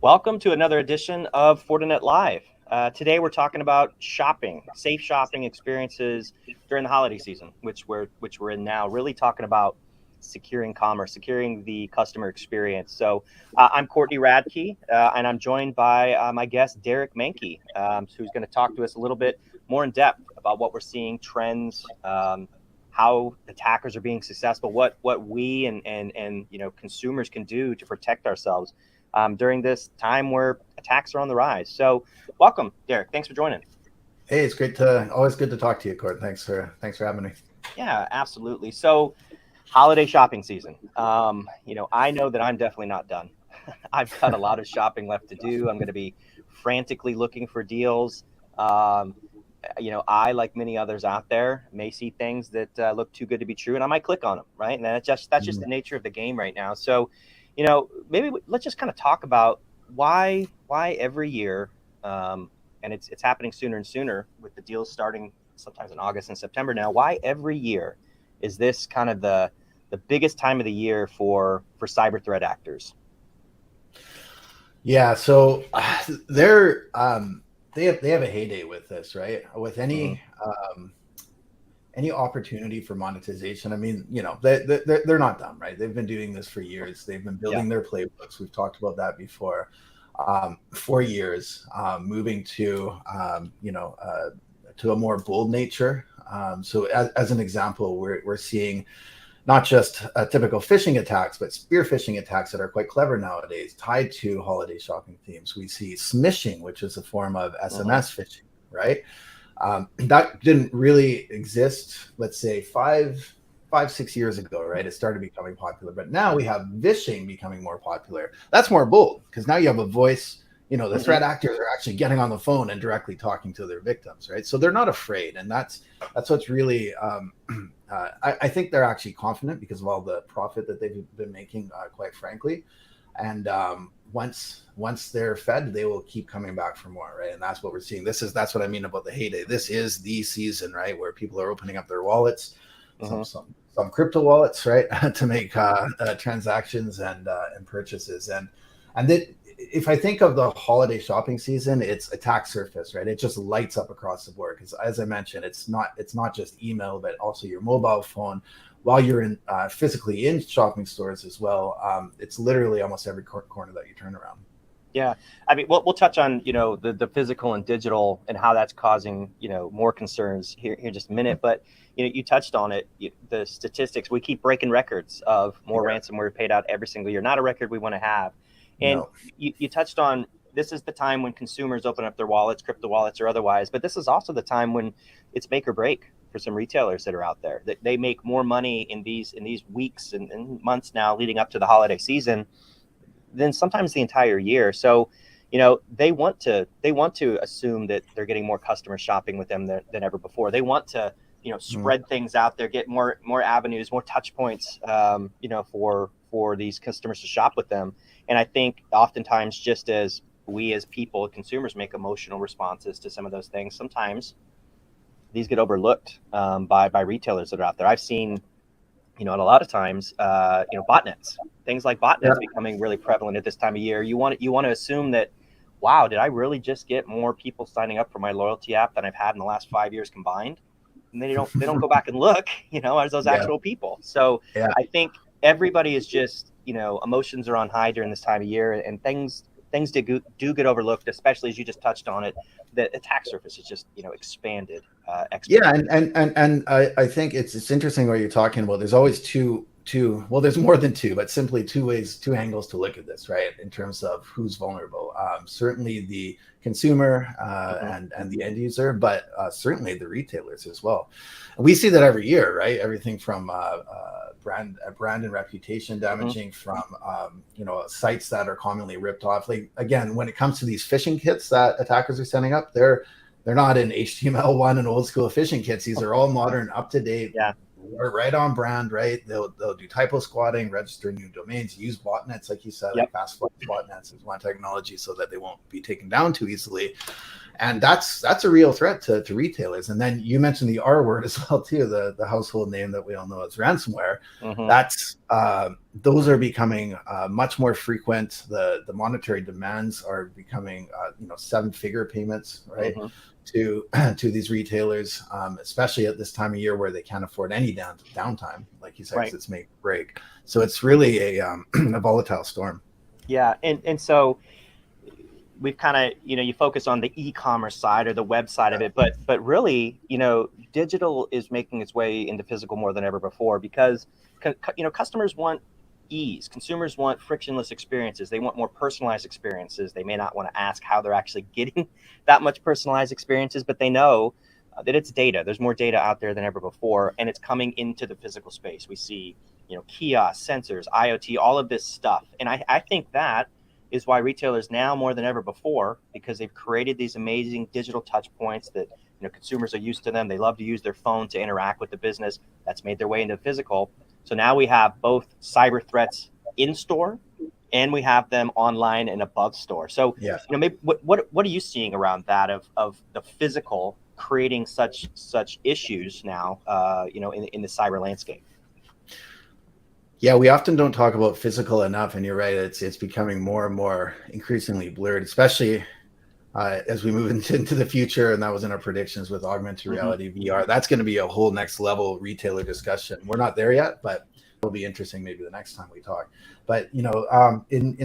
Welcome to another edition of Fortinet Live. Today we're talking about shopping, safe shopping experiences during the holiday season, which we're in now. Really talking about securing commerce, securing the customer experience. So I'm Courtney Radke, and I'm joined by my guest Derek Manky, who's going to talk to us a little bit more in depth about what we're seeing, trends, how attackers are being successful, what we and consumers can do to protect ourselves during this time where attacks are on the rise. So welcome, Derek. Thanks for joining. Hey, it's always good to talk to you, Court. Thanks for having me. Yeah, absolutely. So holiday shopping season. I know that I'm definitely not done. I've got a lot of shopping left to do. I'm going to be frantically looking for deals. I, like many others out there, may see things that look too good to be true, and I might click on them, right? And that's just the nature of the game right now. So, maybe let's just kind of talk about why every year, and it's happening sooner and sooner with the deals starting sometimes in August and September now. Why every year is this kind of the biggest time of the year for cyber threat actors? Yeah, so they have a heyday with this, right? With any opportunity for monetization. I mean, they're not dumb, right? They've been doing this for years. They've been building their playbooks. We've talked about that before. For years, moving to a more bold nature. So as an example, we're seeing not just typical phishing attacks, but spear phishing attacks that are quite clever nowadays, tied to holiday shopping themes. We see smishing, which is a form of SMS phishing, right? That didn't really exist, let's say, 5-6 years ago, right? It started becoming popular, but now we have vishing becoming more popular. That's more bold because now you have a voice. The threat actors are actually getting on the phone and directly talking to their victims, right? So they're not afraid, and that's what's really. I think they're actually confident because of all the profit that they've been making, quite frankly. And once they're fed, they will keep coming back for more, right? And that's what we're seeing. That's what I mean about the heyday. This is the season, right, where people are opening up their wallets, some crypto wallets, right, to make transactions and purchases. And that, if I think of the holiday shopping season, it's attack surface, right? It just lights up across the board because, as I mentioned, it's not just email, but also your mobile phone. While you're in physically in shopping stores as well, it's literally almost every corner that you turn around. Yeah, I mean, we'll touch on the physical and digital and how that's causing more concerns here in just a minute. But you touched on it. The statistics, we keep breaking records of more ransomware paid out every single year. Not a record we want to have. And you touched on, this is the time when consumers open up their wallets, crypto wallets or otherwise, but this is also the time when it's make or break for some retailers that are out there. That they make more money in these weeks and months now leading up to the holiday season than sometimes the entire year. So, they want to assume that they're getting more customers shopping with them than ever before. They want to, spread things out there, get more avenues, more touch points, for these customers to shop with them. And I think oftentimes, just as we as people, consumers, make emotional responses to some of those things, sometimes these get overlooked by retailers that are out there. I've seen, a lot of times, botnets, things like botnets becoming really prevalent at this time of year. You want to assume that, wow, did I really just get more people signing up for my loyalty app than I've had in the last 5 years combined? And they don't go back and look, as those actual people. So I think everybody is just, emotions are on high during this time of year, and things do get overlooked, especially as you just touched on it. The attack surface is just, expanded. And I think it's interesting what you're talking about. There's always well, there's more than two, but simply two angles to look at this, right? In terms of who's vulnerable. Certainly the consumer and the end user, but certainly the retailers as well. And we see that every year, right? Everything from brand and reputation damaging, from sites that are commonly ripped off. Like, again, when it comes to these phishing kits that attackers are sending up, they're not in HTML1 and old school phishing kits. These are all modern, up to date, right on brand, right? They'll do typo squatting, register new domains, use botnets, like you said, Yep. like fast botnets is one technology so that they won't be taken down too easily. And that's a real threat to retailers. And then you mentioned the R word as well too, the household name that we all know as ransomware. That's those are becoming much more frequent. The monetary demands are becoming 7-figure payments, right? To these retailers, especially at this time of year where they can't afford any downtime, like you said, because it's make or break. So it's really a volatile storm. Yeah, and so we've kind of, you focus on the e-commerce side or the website of it, but really, digital is making its way into physical more than ever before, because customers want ease. Consumers want frictionless experiences. They want more personalized experiences. They may not want to ask how they're actually getting that much personalized experiences, but they know that it's data. There's more data out there than ever before, and it's coming into the physical space. We see, kiosks, sensors, IoT, all of this stuff. And I think that is why retailers now more than ever before, because they've created these amazing digital touch points that consumers are used to them. They love to use their phone to interact with the business. That's made their way into physical. So now we have both cyber threats in store, and we have them online and above store. So maybe what are you seeing around that of the physical creating such issues now in the cyber landscape? Yeah, we often don't talk about physical enough, and you're right. It's becoming more and more increasingly blurred, especially as we move into the future. And that was in our predictions with augmented reality, VR. That's going to be a whole next level retailer discussion. We're not there yet, but it'll be interesting maybe the next time we talk. But in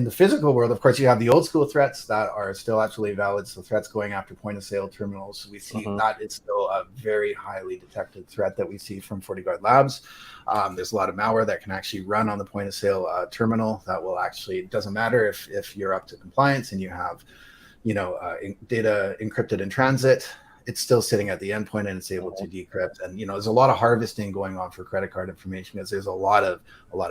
the physical world, of course, you have the old school threats that are still absolutely valid. So threats going after point of sale terminals, we see that it's still a very highly detected threat that we see from FortiGuard Labs. There's a lot of malware that can actually run on the point of sale terminal that will actually, it doesn't matter if you're up to compliance and you have data encrypted in transit, it's still sitting at the endpoint and it's able to decrypt. And there's a lot of harvesting going on for credit card information, because there's a lot of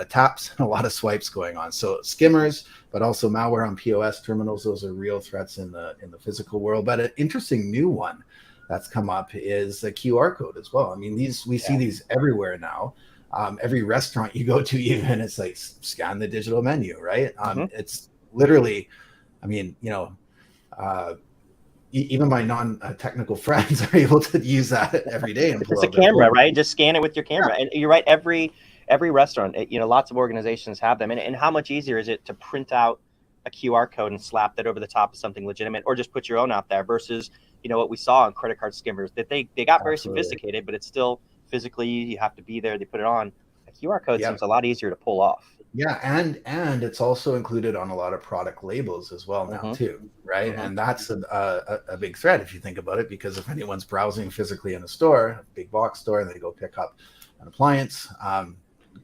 taps and a lot of swipes going on. So skimmers, but also malware on POS terminals, those are real threats in the physical world. But an interesting new one that's come up is the QR code as well. I mean, we see these everywhere now. Every restaurant you go to, even, it's like scan the digital menu, right? It's literally, I mean, even my non-technical friends are able to use that every day. And it's a camera, right? Just scan it with your camera. And you're right. Every restaurant, lots of organizations have them. And how much easier is it to print out a QR code and slap that over the top of something legitimate, or just put your own out there, versus, what we saw on credit card skimmers, that they got very sophisticated, but it's still physically, you have to be there. They put it on. A QR code seems a lot easier to pull off. Yeah, and it's also included on a lot of product labels as well now too, right? And that's a big threat if you think about it, because if anyone's browsing physically in a store, a big box store, and they go pick up an appliance,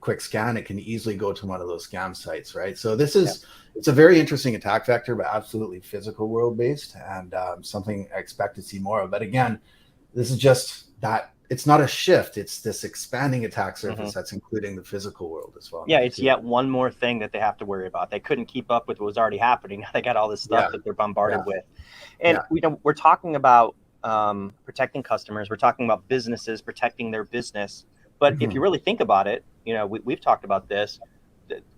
quick scan, it can easily go to one of those scam sites, right? So this is it's a very interesting attack vector, but absolutely physical world based, and something I expect to see more of. But again, this is just that. It's not a shift. It's this expanding attack surface that's including the physical world as well. Yeah, it's yet one more thing that they have to worry about. They couldn't keep up with what was already happening. Now they got all this stuff that they're bombarded with. And we're talking about protecting customers. We're talking about businesses protecting their business. But if you really think about it, we've talked about this.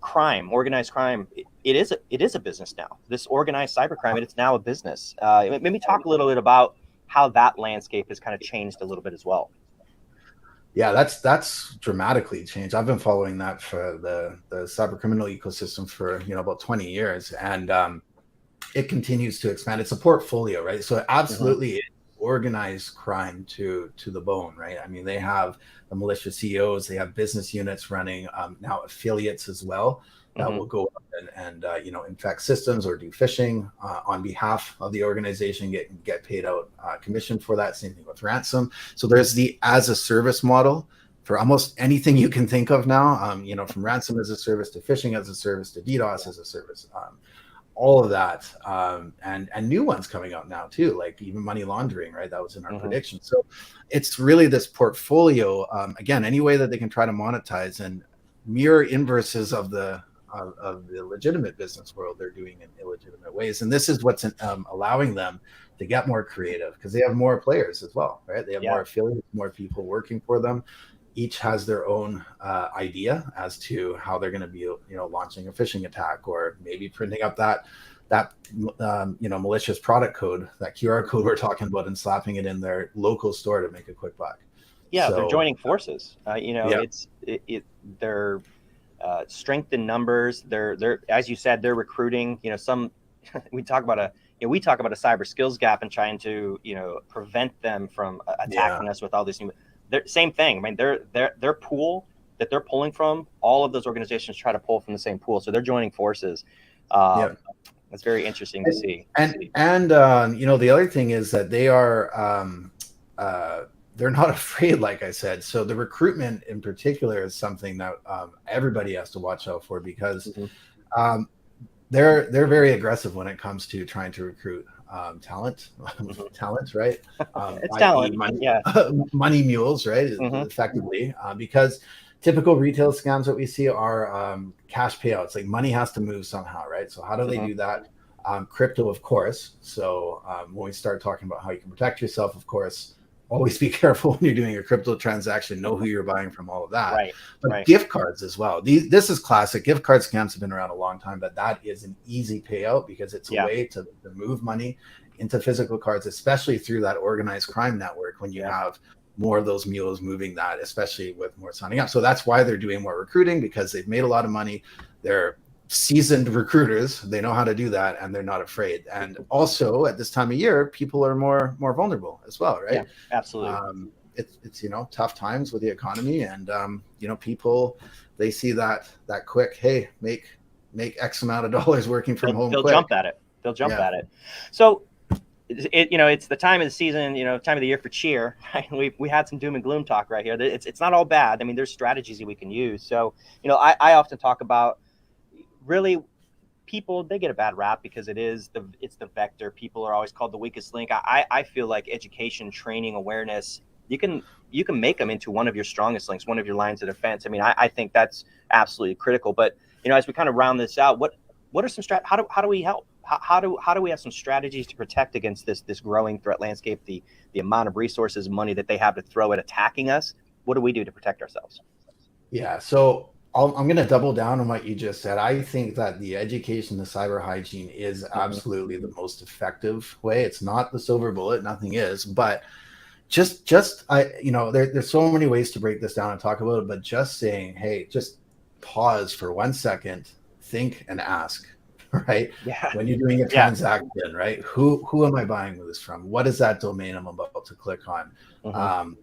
Crime, organized crime, it is a business now. This organized cybercrime, it's now a business. Maybe talk a little bit about how that landscape has kind of changed a little bit as well. Yeah, that's dramatically changed. I've been following that for the cyber criminal ecosystem for about 20 years, and it continues to expand. It's a portfolio, right? So absolutely, it's organized crime to the bone, right? I mean, they have the malicious CEOs, they have business units running now affiliates as well that will go up and infect systems or do phishing on behalf of the organization, get paid out commission for that. Same thing with ransom. So there's the as a service model for almost anything you can think of now, from ransom as a service to phishing as a service to DDoS as a service, all of that, and new ones coming out now too, like even money laundering, right? That was in our prediction. So it's really this portfolio, again, any way that they can try to monetize, and mirror inverses of the legitimate business world they're doing in illegitimate ways. And this is what's allowing them to get more creative, because they have more players as well, right? They have more affiliates, more people working for them. each has their own idea as to how they're going to be, launching a phishing attack, or maybe printing up that malicious product code, that QR code we're talking about, and slapping it in their local store to make a quick buck. Yeah, so, they're joining forces. They're strength in numbers. They're as you said, they're recruiting. We talk about a cyber skills gap and trying to prevent them from attacking us with all these new. Same thing. I mean, their pool that they're pulling from, all of those organizations try to pull from the same pool, so they're joining forces. That's very interesting to see. And the other thing is that they are they're not afraid, like I said. So the recruitment in particular is something that everybody has to watch out for, because they're very aggressive when it comes to trying to recruit talent, right? It's talent, money mules, right? Effectively, because typical retail scams that we see are cash payouts. Like, money has to move somehow, right? So how do they do that? Crypto, of course. So when we start talking about how you can protect yourself, of course, always be careful when you're doing a crypto transaction. Know who you're buying from, all of that. But gift cards as well. This is classic. Gift card scams have been around a long time, but that is an easy payout, because it's a way to move money into physical cards, especially through that organized crime network, when you have more of those mules moving that, especially with more signing up. So that's why they're doing more recruiting, because they've made a lot of money. They're seasoned recruiters. They know how to do that, and they're not afraid. And also, at this time of year, people are more vulnerable as well, right? Yeah, absolutely. It's tough times with the economy, and people, they see that quick, hey, make X amount of dollars working from home. They'll jump at it. So it's the time of the season, time of the year for cheer. We had some doom and gloom talk right here. It's not all bad. I mean, there's strategies that we can use. So I often talk about, really, people, they get a bad rap because it's the vector. People are always called the weakest link. I feel like education, training, awareness, you can make them into one of your strongest links, one of your lines of defense. I mean, I think that's absolutely critical. But as we kind of round this out, what are some how do we help? How do we have some strategies to protect against this growing threat landscape, the amount of resources and money that they have to throw at attacking us? What do we do to protect ourselves? Yeah, so I'm going to double down on what you just said. I think that the education, the cyber hygiene, is absolutely the most effective way. It's not the silver bullet, nothing is, but there's so many ways to break this down and talk about it, but just saying, hey, just pause for 1 second, think and ask, right? Yeah. When you're doing a transaction, right? Who am I buying this from? What is that domain I'm about to click on?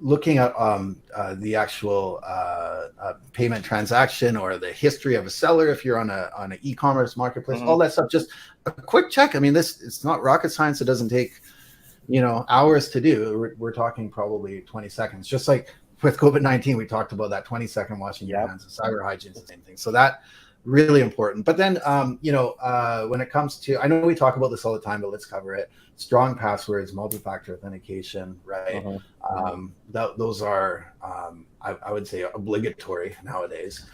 Looking at the actual payment transaction, or the history of a seller, if you're on an e-commerce marketplace, all that stuff, just a quick check. I mean, it's not rocket science. It doesn't take hours to do. We're talking probably 20 seconds. Just like with COVID-19, we talked about that 20-second washing your hands. And cyber hygiene is the same thing. So that, really important. But then when it comes to, I know we talk about this all the time, but let's cover it. Strong passwords, multi-factor authentication, right? Those are I would say obligatory nowadays.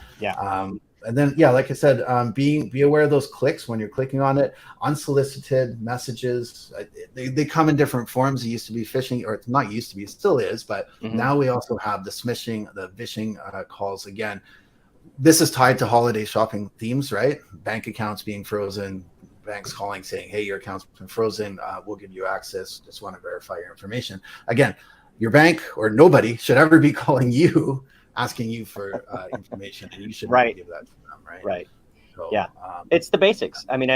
And then like I said, be aware of those clicks when you're clicking on it. Unsolicited messages, they come in different forms. It used to be phishing, or it's not used to be, it still is, but now we also have the smishing, the vishing calls. Again, this is tied to holiday shopping themes, right? Bank accounts being frozen, banks calling saying, hey, your account's been frozen, we'll give you access, just want to verify your information. Again, your bank or nobody should ever be calling you asking you for information, and you should give that to them, right? So, it's the basics. I mean,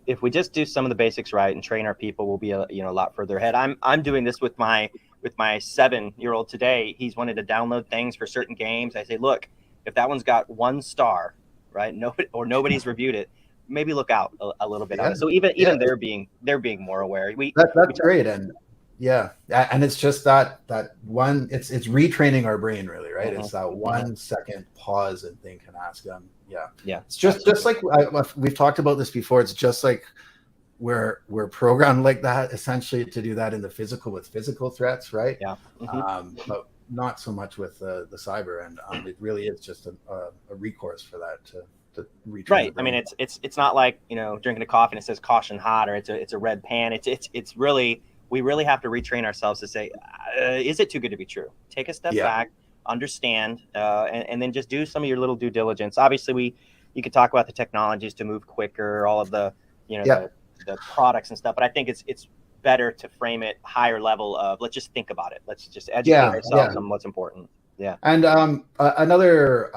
if we just do some of the basics right and train our people, we'll be a lot further ahead. I'm doing this with my 7-year-old today. He's wanted to download things for certain games. I say, look, if that one's got 1 star, right, nobody's reviewed it, maybe look out a little bit on it. So even they're being more aware. That's great. And and it's just that one, it's retraining our brain, really, right? It's that 1 second pause and think and ask them. It's just like we've talked about this before. It's just like we're programmed like that, essentially, to do that in the physical with physical threats, right? But not so much with the cyber, and it really is just a recourse for that to retrain. Right. I mean, it's not like drinking a coffee and it says caution hot, or it's a red pan. It's really, we really have to retrain ourselves to say, is it too good to be true? Take a step back, understand, and then just do some of your little due diligence. Obviously, you could talk about the technologies to move quicker, all of the, the products and stuff, but I think it's better to frame it higher level of, let's just think about it. Let's just educate ourselves on what's important. Yeah. And another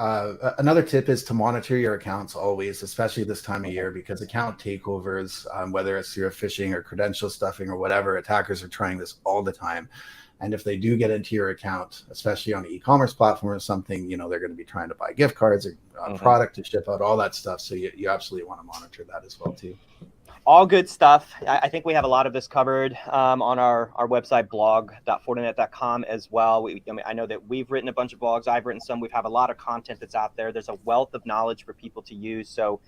tip is to monitor your accounts always, especially this time of year, because account takeovers, whether it's through phishing or credential stuffing or whatever, attackers are trying this all the time. And if they do get into your account, especially on an e-commerce platform or something, they're going to be trying to buy gift cards or product to ship out, all that stuff. So you absolutely want to monitor that as well too. All good stuff. I think we have a lot of this covered on our website, blog.fortinet.com as well. I know that we've written a bunch of blogs. I've written some. We have a lot of content that's out there. There's a wealth of knowledge for people to use. So,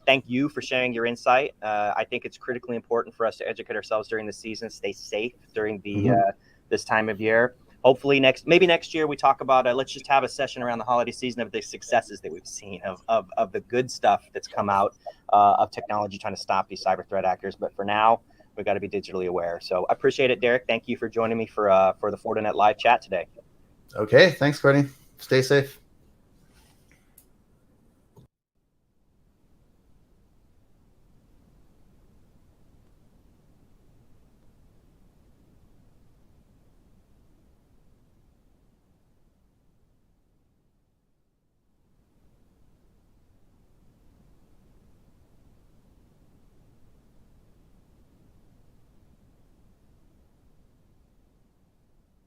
thank you for sharing your insight. I think it's critically important for us to educate ourselves during the season, stay safe during the this time of year. Hopefully maybe next year we talk about let's just have a session around the holiday season of the successes that we've seen of the good stuff that's come out of technology trying to stop these cyber threat actors. But for now, we've got to be digitally aware. So I appreciate it, Derek. Thank you for joining me for the FortinetLIVE chat today. Okay, thanks, Courtney. Stay safe.